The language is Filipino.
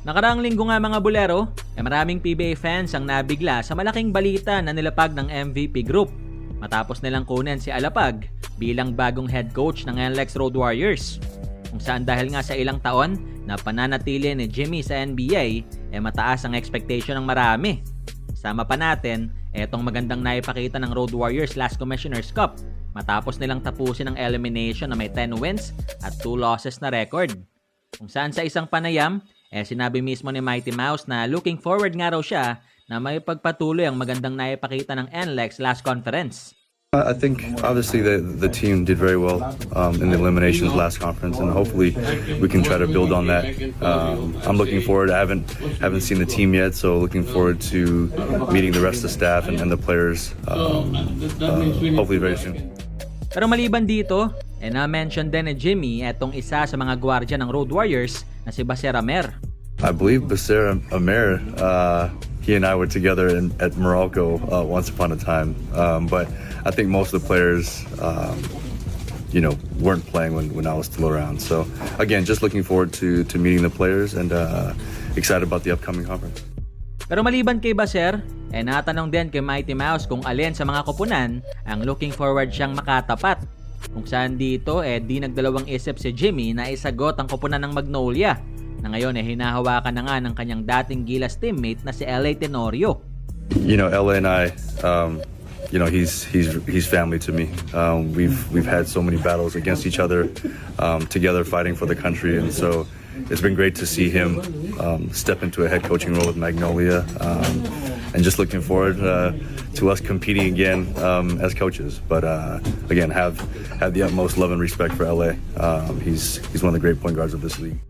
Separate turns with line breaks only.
Nakaraang linggo nga mga bulero, maraming PBA fans ang nabigla sa malaking balita na nilapag ng MVP Group matapos nilang kunin si Alapag bilang bagong head coach ng NLEX Road Warriors. Kung saan dahil nga sa ilang taon na pananatili ni Jimmy sa NBA, mataas ang expectation ng marami. Sama pa natin, etong magandang naipakita ng Road Warriors last Commissioner's Cup matapos nilang tapusin ang elimination na may 10 wins at 2 losses na record. Kung saan sa isang panayam, sinabi mismo ni Mighty Mouse na looking forward nga raw siya na may pagpatuloy ang magandang naipakita ng NLEX last conference.
I think obviously the team did very well in the eliminations last conference, and hopefully we can try to build on that. I'm looking forward. I haven't seen the team yet, so looking forward to meeting the rest of the staff and the players hopefully very soon.
Pero maliban dito, na-mention din ni Jimmy etong isa sa mga gwardiya ng Road Warriors na si Baser Amer.
I believe Baser Amer, he and I were together at Morocco once upon a time, but I think most of the players, weren't playing when I was still around. So again, just looking forward to meeting the players and excited about the upcoming conference.
Pero maliban kay Baser, natanong din kay Mighty Mouse kung alin sa mga koponan ang looking forward siyang makatapat. Kung saan dito, di nagdalawang isip si Jimmy na isagot ang koponan ng Magnolia na ngayon hinahawakan na nga ng kanyang dating Gilas teammate na si LA Tenorio.
LA and I, he's family to me. We've had so many battles against each other, together fighting for the country, and so it's been great to see him step into a head coaching role with Magnolia, and just looking forward to us competing again as coaches. But again, have the utmost love and respect for LA. He's one of the great point guards of this league.